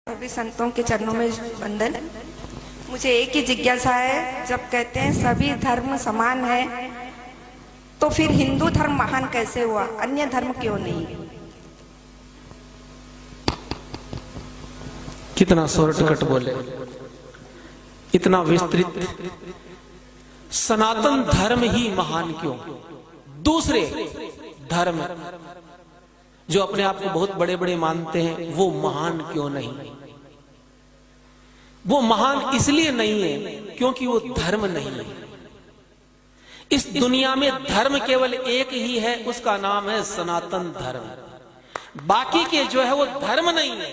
सभी संतों के चरणों में वंदन। मुझे एक ही जिज्ञासा है, जब कहते हैं सभी धर्म समान है तो फिर हिंदू धर्म महान कैसे हुआ, अन्य धर्म क्यों नहीं? कितना शॉर्टकट बोले, इतना विस्तृत। सनातन धर्म ही महान क्यों? दूसरे धर्म जो अपने आप को बहुत बड़े बड़े मानते हैं वो महान क्यों नहीं? वो महान इसलिए नहीं है क्योंकि वो धर्म नहीं है। इस दुनिया में धर्म केवल एक ही है, उसका नाम है सनातन धर्म। बाकी के जो है वो धर्म नहीं है,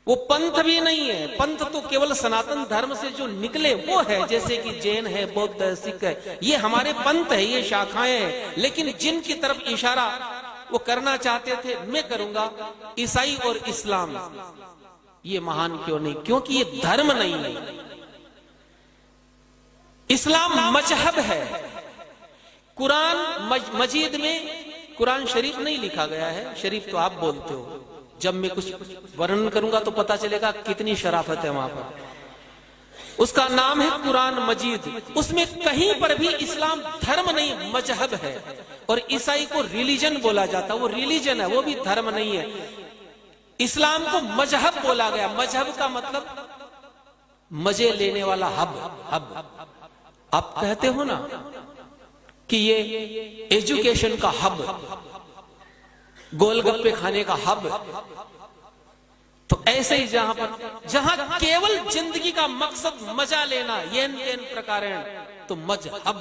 वो पंथ भी नहीं है। पंथ तो केवल सनातन धर्म से जो निकले वो है, जैसे कि जैन है, बौद्ध है, सिख है, ये हमारे पंथ है, ये शाखाएं हैं। लेकिन जिनकी तरफ इशारा वो करना चाहते थे, मैं करूंगा, ईसाई और इस्लाम, ये महान क्यों नहीं? क्योंकि ये धर्म नहीं है। इस्लाम मजहब है। कुरान मजीद में कुरान शरीफ नहीं लिखा गया है, शरीफ तो आप बोलते हो। जब मैं कुछ वर्णन करूंगा तो पता चलेगा कितनी शराफत है वहां पर। उसका नाम है कुरान मजीद। उसमें कहीं पर भी इस्लाम धर्म नहीं, मजहब है। और ईसाई को रिलीजन बोला जाता, वो रिलीजन है, वो भी धर्म नहीं है। इस्लाम को मजहब बोला गया। मजहब का मतलब मजे लेने वाला हब। आप कहते हो ना कि ये एजुकेशन का हब, गोलगप्पे खाने का हब, तो ऐसे ही जहां केवल जिंदगी का मकसद मजा लेना, येन तेन प्रकारेण, तो मजहब,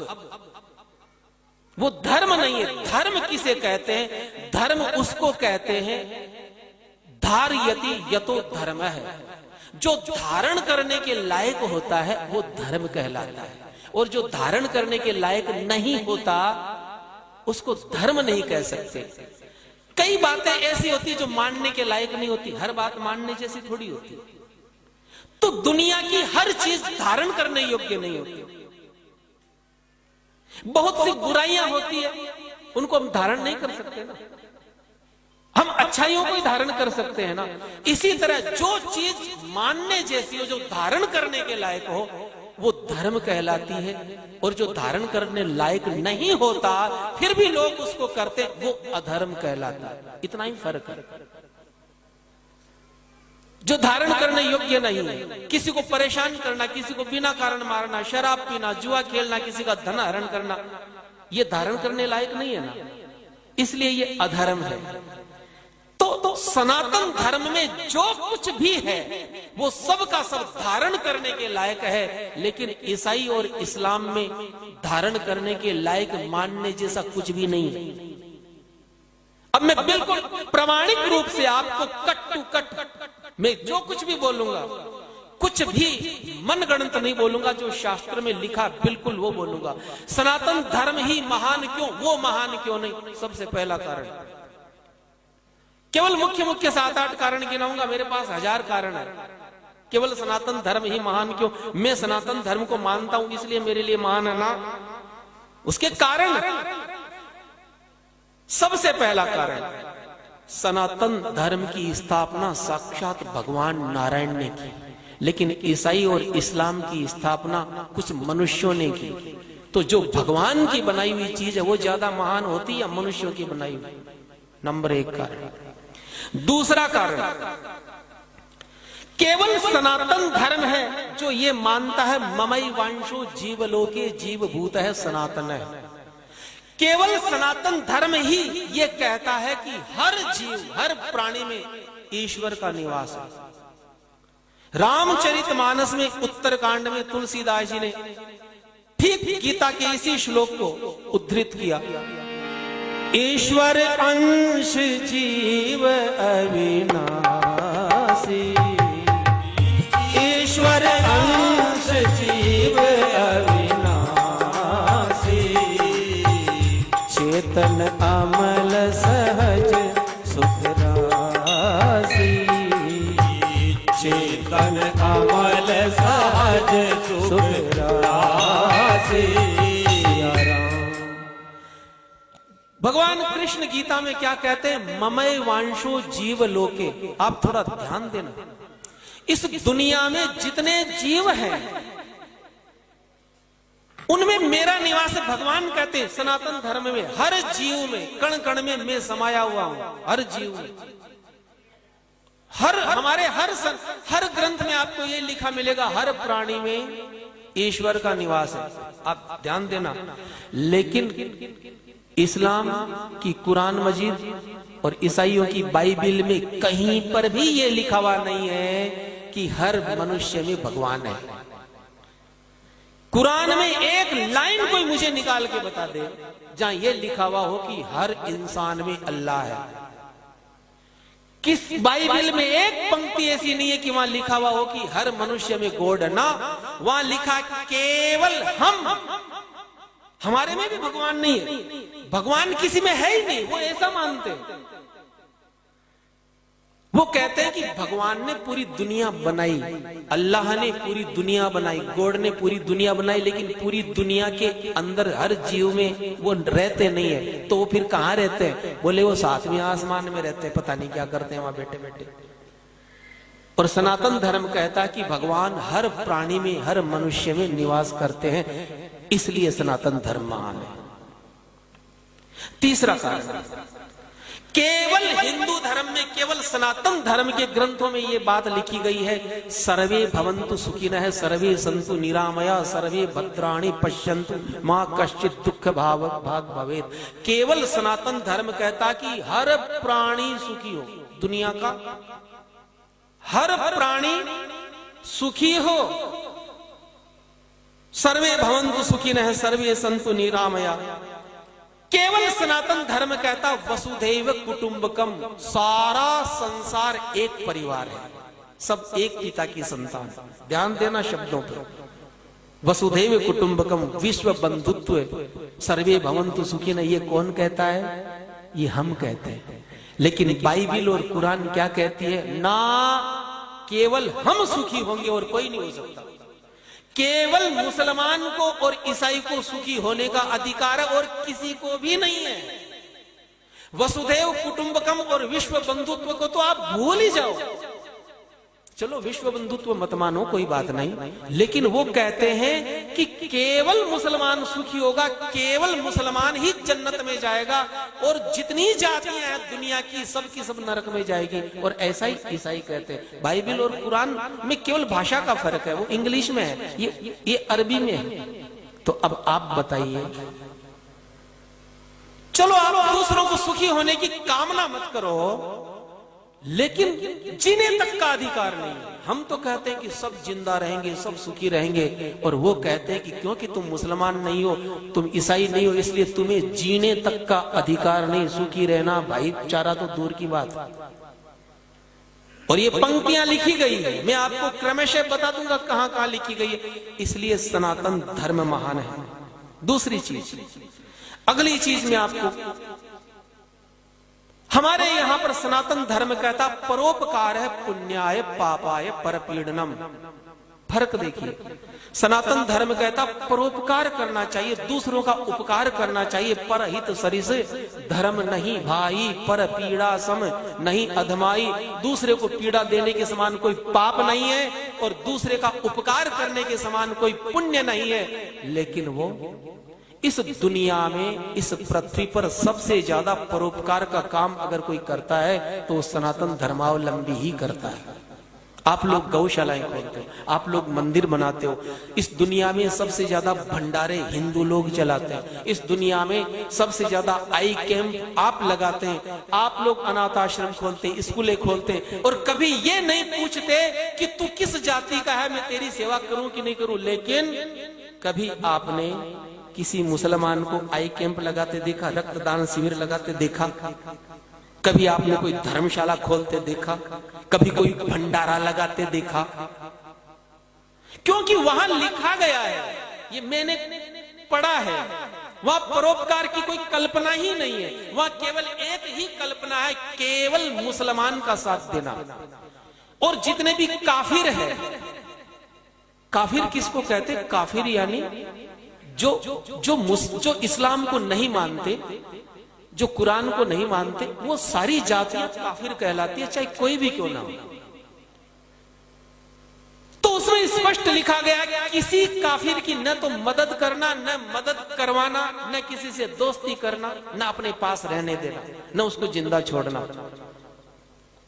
वो धर्म नहीं है। धर्म किसे कहते हैं? धर्म उसको कहते हैं धारयति यतो धर्म है। जो धारण करने के लायक होता है वो धर्म कहलाता है, और जो धारण करने के लायक नहीं होता उसको धर्म नहीं कह सकते। कई बातें ऐसी होती है जो मानने के लायक नहीं होती, हर बात मानने जैसी थोड़ी होती। तो दुनिया की हर चीज धारण करने योग्य नहीं होती। बहुत सी बुराइयां होती है, उनको हम धारण नहीं कर सकते ना। हम अच्छाइयों को ही धारण कर सकते हैं ना। इसी तरह जो चीज मानने जैसी हो, जो धारण करने के लायक हो, वो धर्म कहलाती है। और जो धारण करने लायक नहीं होता फिर भी लोग उसको करते, वो अधर्म कहलाता है। इतना ही फर्क है। जो धारण करने योग्य नहीं है, किसी को परेशान करना, किसी को बिना कारण मारना, शराब पीना, जुआ खेलना, किसी का धन हरण करना, ये धारण करने लायक नहीं है ना, इसलिए ये अधर्म है। तो सनातन धर्म में जो कुछ भी है वो सब का सब धारण करने के लायक है। लेकिन ईसाई और इस्लाम में धारण करने के लायक मानने जैसा कुछ भी नहीं है। अब मैं बिल्कुल प्रामाणिक रूप से आपको कट टू कट मैं जो कुछ भी बोलूंगा, कुछ भी मनगढ़ंत नहीं बोलूंगा, जो शास्त्र में लिखा बिल्कुल वो बोलूंगा। सनातन धर्म ही महान क्यों, वो महान क्यों नहीं? सबसे पहला कारण, केवल मुख्य 7-8 कारण गिनाऊंगा, मेरे पास 1000 कारण है। केवल सनातन धर्म ही महान क्यों? मैं सनातन धर्म को मानता हूं इसलिए मेरे लिए महान है ना, उसके कारण। सबसे पहला कारण, सनातन धर्म की स्थापना साक्षात भगवान नारायण ने की, लेकिन ईसाई और इस्लाम की स्थापना कुछ मनुष्यों ने की। तो जो भगवान की बनाई हुई चीज है वो ज्यादा महान होती या मनुष्यों की बनाई हुई? नंबर 1 कारण। दूसरा कारण, केवल सनातन धर्म है जो ये मानता है ममई वांशो जीवलोके जीवभूत है सनातन है। केवल सनातन धर्म ही ये कहता है कि हर जीव, हर प्राणी में ईश्वर का निवास है। रामचरितमानस में उत्तरकांड में तुलसीदास जी ने ठीक गीता के इसी श्लोक को उद्धृत किया। ईश्वर अंश जीव अविनाशी, ईश्वर अंश जीव अविनाशी, चेतन अमल सहज सुख राशि, चेतन अमल सहज सुख राशि। भगवान कृष्ण गीता में क्या कहते हैं? ममय वांशो जीव लोके। आप थोड़ा ध्यान देना, इस दुनिया में जितने जीव हैं उनमें मेरा निवास है। भगवान कहते हैं सनातन धर्म में हर जीव में, कण कण में मैं समाया हुआ हूं। हर जीव में, हर ग्रंथ में आपको ये लिखा मिलेगा, हर प्राणी में ईश्वर का निवास है। आप ध्यान देना। लेकिन इस्लाम की कुरान मजीद और ईसाइयों की बाइबिल में कहीं पर भी ये लिखा हुआ नहीं है कि हर मनुष्य में भगवान है। कुरान में एक लाइन कोई मुझे निकाल के बता दे जहां ये लिखा हुआ हो कि हर इंसान में अल्लाह है। किस बाइबल में एक पंक्ति ऐसी नहीं है कि वहां लिखा हुआ हो कि हर मनुष्य में गॉड है। ना, वहां लिखा केवल हमारे में भी भगवान नहीं है। भगवान किसी में है ही नहीं, वो ऐसा मानते हैं। वो कहते हैं कि भगवान ने पूरी दुनिया बनाई, अल्लाह ने पूरी दुनिया बनाई, गॉड ने पूरी दुनिया बनाई, लेकिन पूरी दुनिया के अंदर हर जीव में वो रहते नहीं है। तो वो फिर कहाँ रहते हैं? बोले वो सातवें आसमान में रहते हैं, पता नहीं क्या करते हैं वहां बैठे बैठे। और सनातन धर्म कहता है कि भगवान हर प्राणी में, हर मनुष्य में निवास करते हैं, इसलिए सनातन धर्म महान है। तीसरा कारण, केवल हिंदू धर्म में, केवल सनातन धर्म के ग्रंथों में यह बात लिखी गई है, सर्वे भवन्तु सुखिनः, सर्वे सन्तु निरामया, सर्वे भद्राणि पश्यन्तु मां कश्चित् दुःख भाग भवेत्। केवल सनातन धर्म कहता कि हर प्राणी सुखी हो, दुनिया का हर प्राणी सुखी हो। सर्वे भवन्तु सुखिनः, सर्वे सन्तु निरामया। केवल सनातन धर्म कहता वसुधैव कुटुंबकम, सारा संसार एक परिवार है, सब एक पिता की संतान। ध्यान देना शब्दों पर। वसुधैव कुटुंबकम, विश्व बंधुत्व, सर्वे भवन्तु सुखिनः, ये कौन कहता है? ये हम कहते हैं। लेकिन बाइबिल और कुरान क्या कहती है? ना केवल हम सुखी होंगे और कोई नहीं हो सकता। केवल मुसलमान को और ईसाई को सुखी होने का अधिकार है और किसी को भी नहीं है। वसुधैव कुटुंबकम और विश्व बंधुत्व को तो आप भूल ही जाओ। चलो विश्व बंधुत्व मत मानो, कोई बात नहीं, लेकिन वो कहते हैं कि केवल मुसलमान सुखी होगा, केवल मुसलमान ही जन्नत में जाएगा, और जितनी जातियां हैं दुनिया की सब नरक में जाएगी। और ऐसा ही ईसाई कहते हैं। बाइबिल और कुरान में केवल भाषा का फर्क है, वो इंग्लिश में है, ये अरबी में है। तो अब आप बताइए, चलो आप दूसरों को सुखी होने की कामना मत करो, लेकिन जीने तक का अधिकार नहीं है। हम तो कहते हैं कि सब जिंदा रहेंगे, सब सुखी रहेंगे, और वो कहते हैं कि क्योंकि तुम मुसलमान नहीं हो, तुम ईसाई नहीं हो, इसलिए तुम्हें जीने तक का अधिकार नहीं, सुखी रहना भाईचारा तो दूर की बात। और ये पंक्तियां लिखी गई है, मैं आपको क्रमशः बता दूंगा कहां कहां लिखी गई है। इसलिए सनातन धर्म महान है। दूसरी चीज, अगली चीज में आपको, हमारे यहां पर सनातन धर्म कहता परोपकार है पुण्याय पापाय परपीड़नम। फर्क देखिए, सनातन धर्म कहता परोपकार करना चाहिए, दूसरों का उपकार करना चाहिए, परहित सरिस धर्म नहीं भाई, पर पीड़ा सम नहीं अधमाई। दूसरे को पीड़ा देने के समान कोई पाप नहीं है और दूसरे का उपकार करने के समान कोई पुण्य नहीं है। लेकिन वो इस दुनिया में, इस पृथ्वी पर सबसे ज्यादा परोपकार का काम अगर कोई करता है तो सनातन धर्मावलंबी ही करता है। आप लोग गौशालाएं खोलते हो, आप लोग मंदिर बनाते हो, इस दुनिया में सबसे ज्यादा भंडारे हिंदू लोग चलाते हैं, इस दुनिया में सबसे ज्यादा आई कैंप आप लगाते हैं, आप लोग अनाथ आश्रम खोलते हैं, स्कूलें खोलते हैं, और कभी ये नहीं पूछते कि तू किस जाति का है, मैं तेरी सेवा करूं कि नहीं करूं। लेकिन कभी आपने किसी मुसलमान को आई कैंप लगाते देखा, रक्तदान शिविर लगाते देखा? कभी आपने कोई धर्मशाला खोलते देखा? कभी कोई भंडारा लगाते देखा? क्योंकि वहां लिखा गया है, ये मैंने पढ़ा है, वहां परोपकार की कोई कल्पना ही नहीं है। वहां केवल एक ही कल्पना है, केवल मुसलमान का साथ देना। और जितने भी काफिर है, काफिर किसको कहते? काफिर यानी जो इस्लाम को नहीं मानते, जो कुरान को नहीं मानते वो सारी जातियां काफिर कहलाती है, चाहे कोई भी क्यों ना हो। तो उसमें स्पष्ट लिखा गया कि किसी काफिर की न तो मदद करना, न मदद करवाना, न किसी से दोस्ती करना, न अपने पास रहने देना, न उसको जिंदा छोड़ना।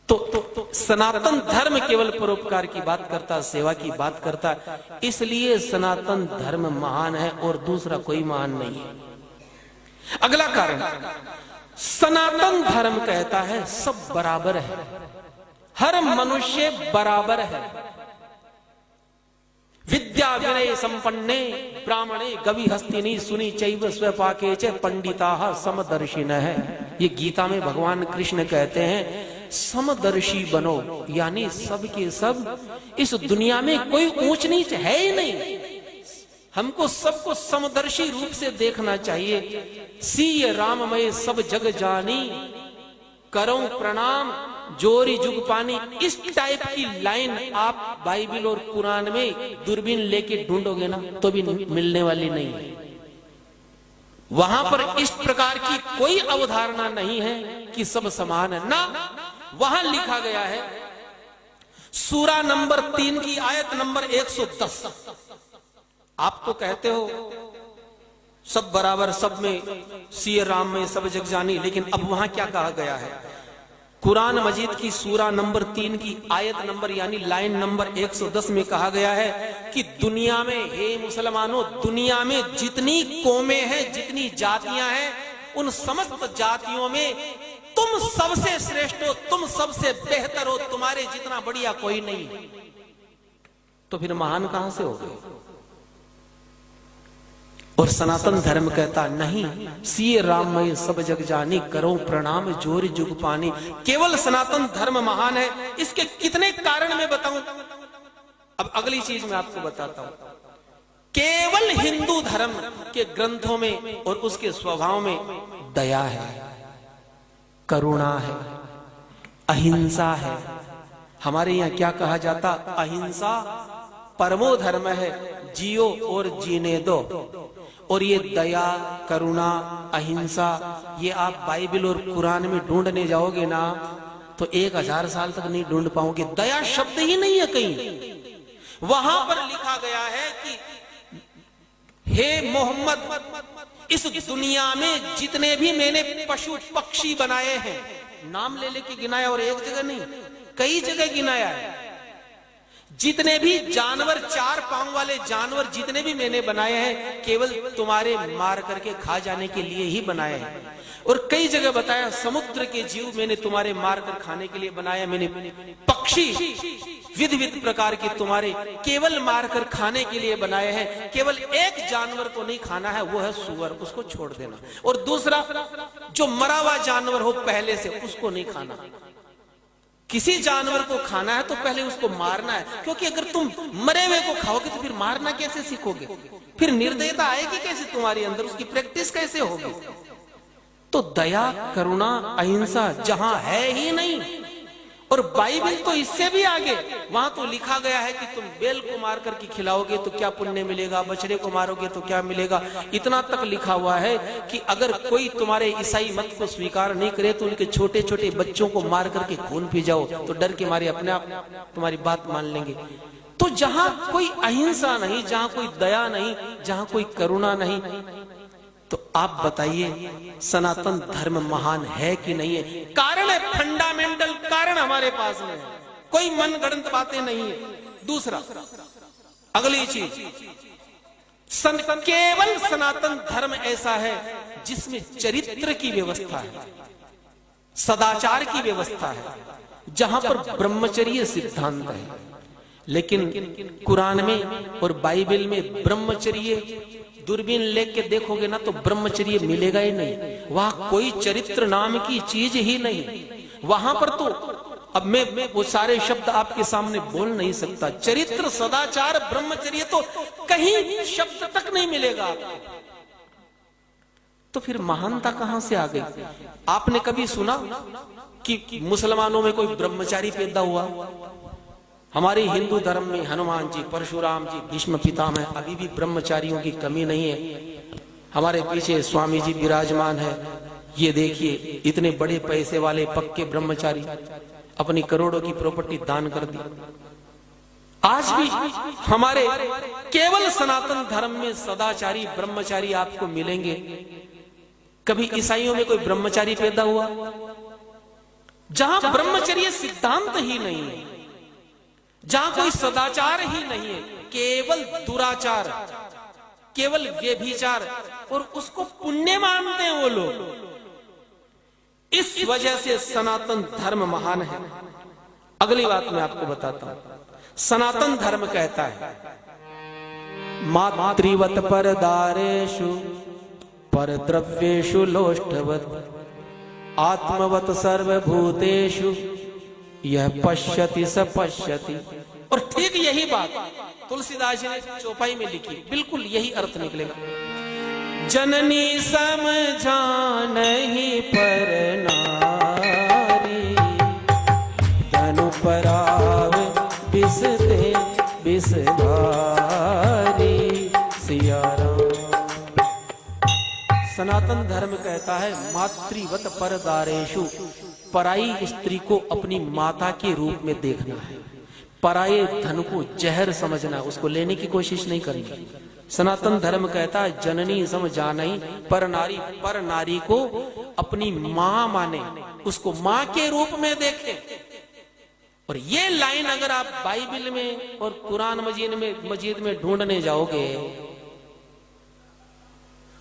तो सनातन धर्म केवल परोपकार की बात करता है, सेवा की बात करता है, इसलिए सनातन धर्म महान है और दूसरा कोई महान नहीं है। अगला कारण, सनातन धर्म कहता है सब बराबर है, हर मनुष्य बराबर है। विद्या विनय संपन्ने ब्राह्मणे गवि हस्तिनी सुनी चैव स्वपाके च पंडिता समदर्शिन है। ये गीता में भगवान कृष्ण कहते हैं समदर्शी बनो, यानी सब के सब इस दुनिया में कोई ऊंच नीच है ही नहीं। हमको सबको समदर्शी रूप से देखना चाहिए। सीय राममय सब जग जानी, करो प्रणाम जोरी जुग पानी। इस टाइप की लाइन आप बाइबल और कुरान में दूरबीन लेके ढूंढोगे ना तो भी मिलने वाली नहीं है। वहां पर इस प्रकार की कोई अवधारणा नहीं है कि सब समान है ना। वहां लिखा गया है सूरा नंबर 3 की आयत नंबर 110। आप तो कहते हो सब बराबर, सब में सिय राम में सब जग जानी, लेकिन अब वहां क्या कहा गया है? कुरान मजीद की सूरा नंबर 3 की आयत नंबर यानी लाइन नंबर 110 में कहा गया है कि दुनिया में, हे मुसलमानों, दुनिया में जितनी कौमें हैं, जितनी जातियां हैं, उन समस्त जातियों में तुम सबसे श्रेष्ठ हो, तुम सबसे बेहतर हो, तुम्हारे जितना बढ़िया कोई नहीं। तो फिर महान कहां से हो गए? और सनातन धर्म कहता नहीं, सीए राममय सब जग जानी, करो प्रणाम जोर जुग पानी। केवल सनातन धर्म महान है। इसके कितने कारण मैं बताऊं? अब अगली चीज मैं आपको बताता हूं। केवल हिंदू धर्म के ग्रंथों में और उसके स्वभाव में दया है, करुणा है, अहिंसा है। हमारे यहां क्या कहा जाता? अहिंसा परमो धर्म है, जियो और जीने दो। और ये दया, करुणा, अहिंसा, ये आप बाइबल और कुरान में ढूंढने जाओगे ना तो 1000 साल तक नहीं ढूंढ पाओगे। दया शब्द ही नहीं है कहीं। वहां पर लिखा गया है कि हे मोहम्मद, इस दुनिया में जितने भी मैंने पशु पक्षी बनाए हैं, नाम ले लेके गिनाया, और एक जगह नहीं, कई जगह गिनाया है। जितने भी जानवर, 4 पांव वाले जानवर जितने भी मैंने बनाए हैं, केवल तुम्हारे मार करके खा जाने के लिए ही बनाए हैं। और कई जगह बताया समुद्र के जीव मैंने तुम्हारे मार कर खाने के लिए बनाया। मैंने पक्षी विध विध प्रकार के तुम्हारे केवल मार कर खाने के लिए बनाए हैं। केवल एक जानवर को नहीं खाना है, वो है सूअर, उसको छोड़ देना। और दूसरा, जो मरा हुआ जानवर हो पहले से, उसको नहीं खाना। किसी जानवर को खाना है तो पहले उसको मारना है, क्योंकि अगर तुम मरे हुए को खाओगे तो फिर मारना कैसे सीखोगे? फिर निर्दयता आएगी कैसे तुम्हारे अंदर? उसकी प्रैक्टिस कैसे होगी? तो दया, करुणा, अहिंसा जहां है ही नहीं। और बाइबल तो इससे भी आगे, वहां तो लिखा गया है कि तुम बैल को मार करके खिलाओगे तो क्या पुण्य मिलेगा, बछड़े को मारोगे तो क्या मिलेगा। इतना तक लिखा हुआ है कि अगर कोई तुम्हारे ईसाई मत को स्वीकार नहीं करे तो उनके छोटे छोटे बच्चों को मार करके खून पी जाओ, तो डर के मारे अपने आप तुम्हारी बात मान लेंगे। तो जहां कोई अहिंसा नहीं, जहां कोई दया नहीं, जहां कोई करुणा नहीं, तो आप बताइए सनातन धर्म महान है कि नहीं है? कारण है, फंडामेंटल कारण हमारे पास में है, कोई मनगढ़ंत बातें नहीं है। दूसरा, अगली चीज, केवल सनातन धर्म ऐसा है जिसमें चरित्र की व्यवस्था है, सदाचार की व्यवस्था है, जहां पर ब्रह्मचर्य सिद्धांत है। लेकिन कुरान में और बाइबल में ब्रह्मचर्य दूरबीन लेके देखोगे ना तो ब्रह्मचर्य मिलेगा ही नहीं। वहां कोई चरित्र नाम की चीज ही नहीं। वहां पर तो अब मैं वो सारे शब्द आपके सामने बोल नहीं सकता। चरित्र, सदाचार, ब्रह्मचर्य तो कहीं शब्द तक नहीं मिलेगा। तो फिर महानता कहां से आ गई? आपने कभी सुना कि मुसलमानों में कोई ब्रह्मचारी पैदा हुआ? हमारे हिंदू धर्म में हनुमान जी, परशुराम जी, भीष्म पितामह, अभी भी ब्रह्मचारियों की कमी नहीं है। हमारे पीछे स्वामी जी विराजमान है, ये देखिए इतने बड़े पैसे वाले पक्के ब्रह्मचारी अपनी करोड़ों की प्रॉपर्टी दान कर दी। आज भी हमारे केवल सनातन धर्म में सदाचारी ब्रह्मचारी आपको मिलेंगे। कभी ईसाइयों में कोई ब्रह्मचारी पैदा हुआ? जहां ब्रह्मचर्य सिद्धांत ही नहीं है, जहां कोई सदाचार ही नहीं है, केवल दुराचार, केवल व्यभिचार, और उसको पुण्य मानते हैं वो लोग। इस वजह से सनातन धर्म महान है। अगली बात मैं आपको बताता हूं। सनातन धर्म कहता है मातृवत परदारेषु परद्रव्येषु लोष्टवत आत्मवत सर्वभूतेषु यह पश्यति स पश्यति। और ठीक यही बात तुलसीदास जी ने चौपाई में लिखी, बिल्कुल यही अर्थ निकलेगा। जननी समझानहि पर नारी धनु पराव बिसते बिसधारी सिया राम। सनातन धर्म कहता है मातृवत परदारेषु, पराई स्त्री को अपनी माता के रूप में देखना है, पराये धन को जहर समझना, उसको लेने की कोशिश नहीं करनी। सनातन धर्म कहता है जननी समझानहि पर नारी, पर नारी को अपनी मां माने, उसको मां के रूप में देखे। और ये लाइन अगर आप बाइबल में और कुरान मजीद में ढूंढने जाओगे,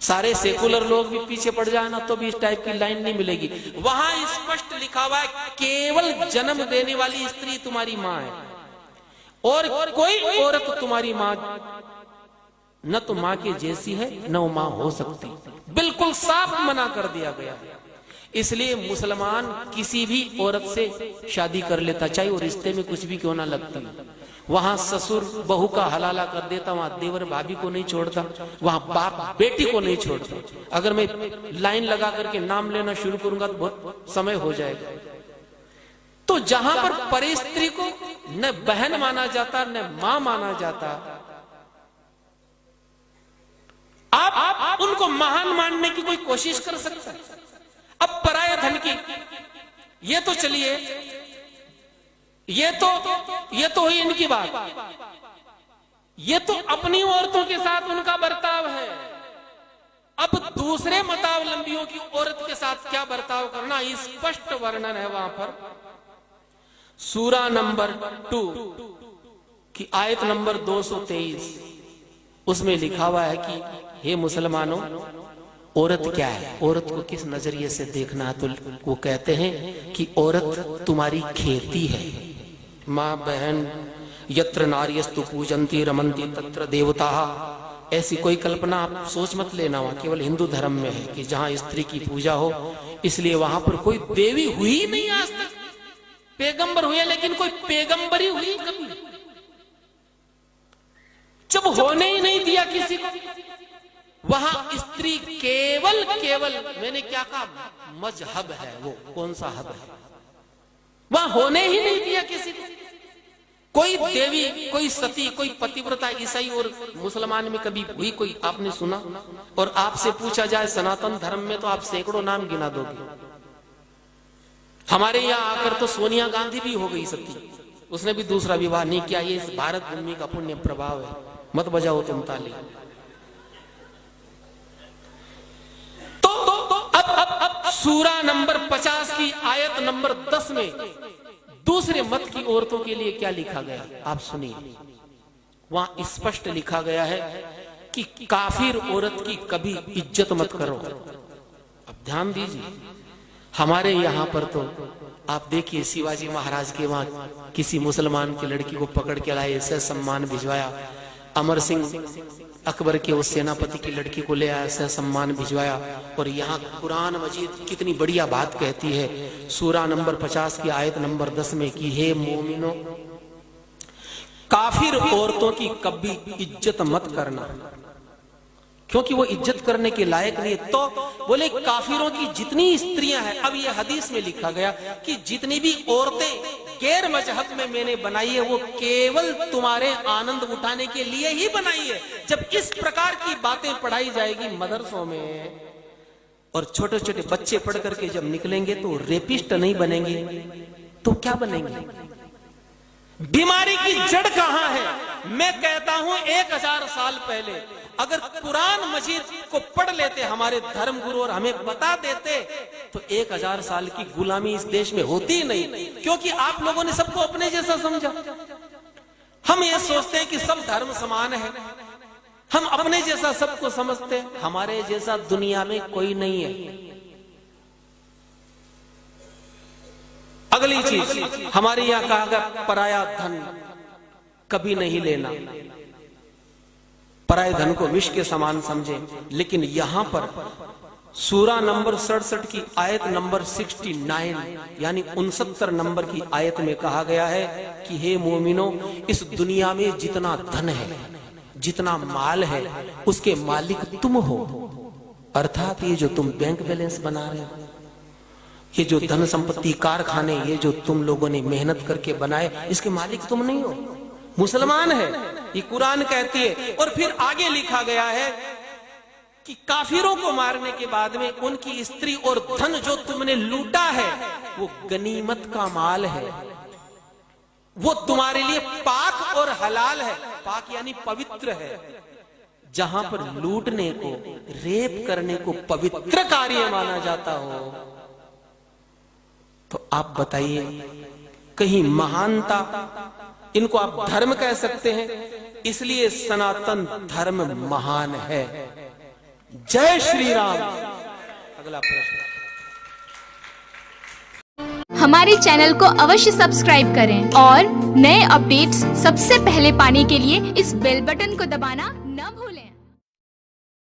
सारे सेकुलर लोग भी पीछे पड़ जाए ना तो भी इस टाइप की लाइन नहीं मिलेगी। वहां स्पष्ट लिखा हुआ है केवल जन्म देने वाली स्त्री तुम्हारी मां है, और कोई औरत तुम्हारी मां न तो मां के जैसी है न वो मां हो सकती। बिल्कुल साफ मना कर दिया गया। इसलिए मुसलमान किसी भी औरत से शादी कर लेता, चाहे वो रिश्ते में कुछ भी क्यों ना लगती। वहां ससुर बहू का हलाला कर देता, वहां देवर भाभी को नहीं छोड़ता, वहां बाप बेटी को नहीं छोड़ता। अगर मैं लाइन लगा करके नाम लेना शुरू करूंगा तो बहुत समय हो जाएगा। तो जहां पर परिस्त्री को न बहन माना जाता न मां माना जाता, आप उनको महान मानने की कोई कोशिश कर सकते हैं। अब पराये धन की ये तो चलिए, ये तो हुई इनकी बात। ये तो अपनी औरतों के साथ उनका बर्ताव है। अब दूसरे मतावलंबियों की औरत के साथ क्या बर्ताव करना, स्पष्ट वर्णन है वहां पर। सूरा नंबर 2 की आयत नंबर 223, उसमें लिखा हुआ है कि हे मुसलमानों, औरत क्या है, औरत को किस नजरिए से देखना है। तो वो कहते हैं कि औरत तुम्हारी खेती है। माँ बहन यत्र नार्यस्तु पूजन्ति रमन्ति तत्र देवता, ऐसी कोई कल्पना आप सोच मत लेना। वहां केवल हिंदू धर्म में है कि जहां स्त्री की पूजा हो, इसलिए वहां पर कोई देवी हुई नहीं आज तक। पैगंबर हुए लेकिन कोई पैगंबरी हुई कभी, जब होने ही नहीं दिया किसी को। वहां स्त्री केवल मैंने क्या कहा, मजहब है। वो कौन सा हब है, वहां होने ही नहीं दिया किसी को। कोई देवी, कोई सती, कोई पतिव्रता ईसाई और मुसलमान में कभी हुई कोई आपने सुना? और आपसे पूछा जाए सनातन धर्म में तो आप सैकड़ों नाम गिना दोगे। हमारे यहां आकर तो सोनिया गांधी भी हो गई सती, उसने भी दूसरा विवाह नहीं किया। ये इस भारत भूमि का पुण्य प्रभाव है। मत बजाओ तुम ताली। तो अब सूरा नंबर 50 की आयत नंबर 10 में दूसरे मत की औरतों के लिए क्या लिखा गया आप सुनिए। वहां स्पष्ट लिखा गया है कि काफिर औरत की कभी इज्जत मत करो। अब ध्यान दीजिए, हमारे यहाँ पर तो आप देखिए शिवाजी महाराज के वहां किसी मुसलमान की लड़की को पकड़ के लाए, ऐसे सम्मान भिजवाया। अमर सिंह अकबर के उस सेनापति की लड़की को ले आया, ऐसे सम्मान भिजवाया। और यहाँ कुरान मजीद कितनी बढ़िया बात कहती है सूरा नंबर 50 की आयत नंबर 10 में कि हे मोमिनो, काफिर औरतों की कभी इज्जत मत करना, क्योंकि वो इज्जत करने के लायक नहीं है। तो बोले काफिरों की जितनी स्त्रियां हैं, अब ये हदीस में लिखा गया कि जितनी भी औरतें गैर मजहब में मैंने बनाई है वो केवल तुम्हारे आनंद उठाने के लिए ही बनाई है। जब इस प्रकार की बातें पढ़ाई जाएगी मदरसों में और छोटे छोटे बच्चे पढ़ करके जब निकलेंगे तो रेपिस्ट नहीं बनेंगे तो क्या बनेंगे? बीमारी की जड़ कहां है? मैं कहता हूं 1000 साल पहले अगर कुरान मजीद को पढ़ लेते हमारे धर्म गुरु और हमें बता देते तो 1000 साल की गुलामी इस देश में होती ही नहीं, क्योंकि आप लोगों ने सबको अपने जैसा समझा। हम ये सोचते हैं कि सब धर्म समान है, हम अपने जैसा सबको समझते हैं, हमारे जैसा दुनिया में कोई नहीं है। अगली चीज हमारे यहां कहा गया पराया धन कभी नहीं लेना, पराये धन को विष के समान समझे। लेकिन यहां पर सूरा नंबर 67 की आयत नंबर 69 यानी 69 नंबर की आयत में कहा गया है कि हे मोमिनो, इस दुनिया में जितना धन है, जितना माल है, उसके मालिक तुम हो। अर्थात ये जो तुम बैंक बैलेंस बना रहे हो, ये जो धन संपत्ति कारखाने ये जो तुम लोगों ने मेहनत करके बनाए, इसके मालिक तुम नहीं हो, मुसलमान है, ये कुरान कहती है। और फिर आगे लिखा गया है कि काफिरों को मारने के बाद में उनकी स्त्री और धन जो तुमने लूटा है वो गनीमत का माल है, वो तुम्हारे लिए पाक और हलाल है। पाक यानी पवित्र है। जहां पर लूटने को, रेप करने को पवित्र कार्य माना जाता हो, तो आप बताइए कहीं महानता, इनको आप धर्म कह सकते हैं? इसलिए सनातन धर्म महान है। जय श्री राम। अगला प्रश्न। हमारे चैनल को अवश्य सब्सक्राइब करें और नए अपडेट्स सबसे पहले पाने के लिए इस बेल बटन को दबाना न भूलें।